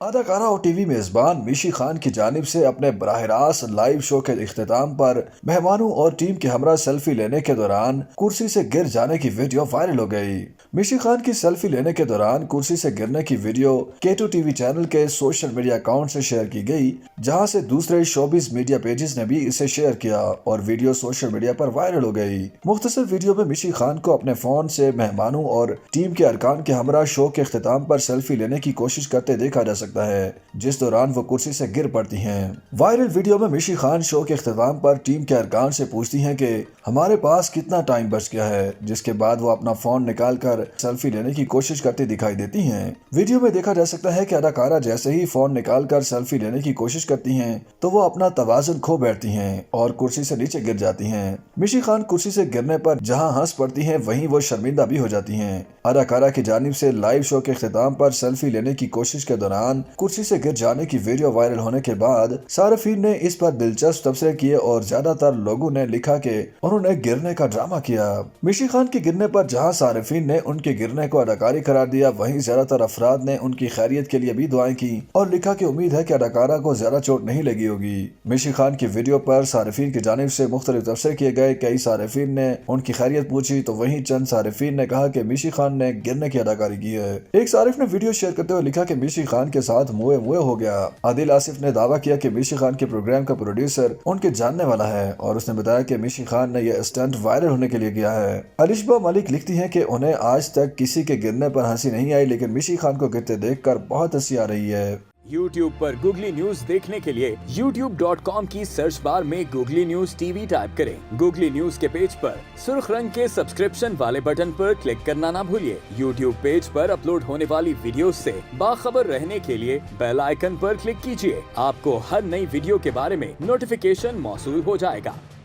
اداکارہ اور T V میزبان میشی خان کی جانب سے اپنے براہ راست لائیو شو کے اختتام پر مہمانوں اور ٹیم کے ہمراہ سیلفی لینے کے دوران کرسی سے گر جانے کی ویڈیو وائرل ہو گئی۔ میشی خان کی سیلفی لینے کے دوران کرسی سے گرنے کی video K2 T V channel کے سوشل میڈیا اکاؤنٹ سے شیئر کی گئی، جہاں سے دوسرے شوبز میڈیا پیجز نے بھی اسے شیئر کیا اور ویڈیو سوشل میڈیا پر وائرل ہو گئی۔ مختصر ویڈیو میں میشی خان کو اپنے فون سے مہمانوں اور ٹیم کے ارکان کے ہمراہ شو کے اختتام پر سیلفی لینے کی کوشش کرتے دیکھا جا سکتا ہے، جس دوران وہ کرسی سے گر پڑتی ہیں۔ وائرل ویڈیو میں میشی خان شو کے اختتام پر ٹیم کے ارکان سے پوچھتی ہیں کہ ہمارے پاس کتنا ٹائم بچ گیا ہے، جس کے بعد وہ اپنا فون نکال کر سیلفی لینے کی کوشش کرتی دکھائی دیتی ہیں۔ ویڈیو میں دیکھا جا سکتا ہے کہ اداکارہ جیسے ہی فون نکال کر سیلفی لینے کی کوشش کرتی ہیں تو وہ اپنا توازن کھو بیٹھتی ہیں اور کرسی سے نیچے گر جاتی ہیں۔ میشی خان کرسی سے گرنے پر جہاں ہنس پڑتی ہیں، وہیں وہ شرمندہ بھی ہو جاتی ہیں۔ اداکارہ کی جانب سے لائیو شو کے اختتام پر سیلفی لینے کی کوشش کے دوران کرسی سے گر جانے کی ویڈیو وائرل ہونے کے بعد صارفین نے اس پر دلچسپ تبصرے کیے اور زیادہ تر لوگوں نے لکھا کہ انہوں نے گرنے کا ڈرامہ کیا۔ میشی خان کے گرنے پر جہاں صارفین نے ان کے گرنے کو اداکاری قرار دیا، وہیں زیادہ تر افراد نے ان کی خیریت کے لیے بھی دعائیں کی اور لکھا کہ امید ہے کہ اداکارہ کو زیادہ چوٹ نہیں لگی ہوگی۔ میشی خان کی ویڈیو پر صارفین کی جانب سے مختلف تبصرے کیے گئے، کئی صارفین نے ان کی خیریت پوچھی تو وہیں چند صارفین نے کہا کہ میشی خان نے گرنے کی اداکاری کی ہے۔ ایک صارف نے ویڈیو شیئر کرتے ہوئے لکھا کہ میشی خان کے ساتھ موئے موئے ہو گیا۔ عادل آصف نے دعویٰ کیا کہ میشی خان کے پروگرام کا پروڈیوسر ان کے جاننے والا ہے اور اس نے بتایا کہ میشی خان نے یہ اسٹنٹ وائرل ہونے کے لیے کیا ہے۔ الشبہ ملک لکھتی ہیں کہ انہیں آج تک کسی کے گرنے پر ہنسی نہیں آئی، لیکن میشی خان کو گرتے دیکھ کر بہت ہنسی آ رہی ہے۔ YouTube پر گوگلی نیوز دیکھنے کے لیے youtube.com کی سرچ بار میں googly news T V type کریں۔ گوگلی نیوز کے پیج پر سرخ رنگ کے سبسکرپشن والے بٹن پر کلک کرنا نہ بھولیے۔ YouTube پیج پر اپلوڈ ہونے والی ویڈیوز سے باخبر رہنے کے لیے بیل آئیکن پر کلک کیجیے۔ آپ کو ہر نئی ویڈیو کے بارے میں نوٹیفیکیشن موصول ہو جائے گا۔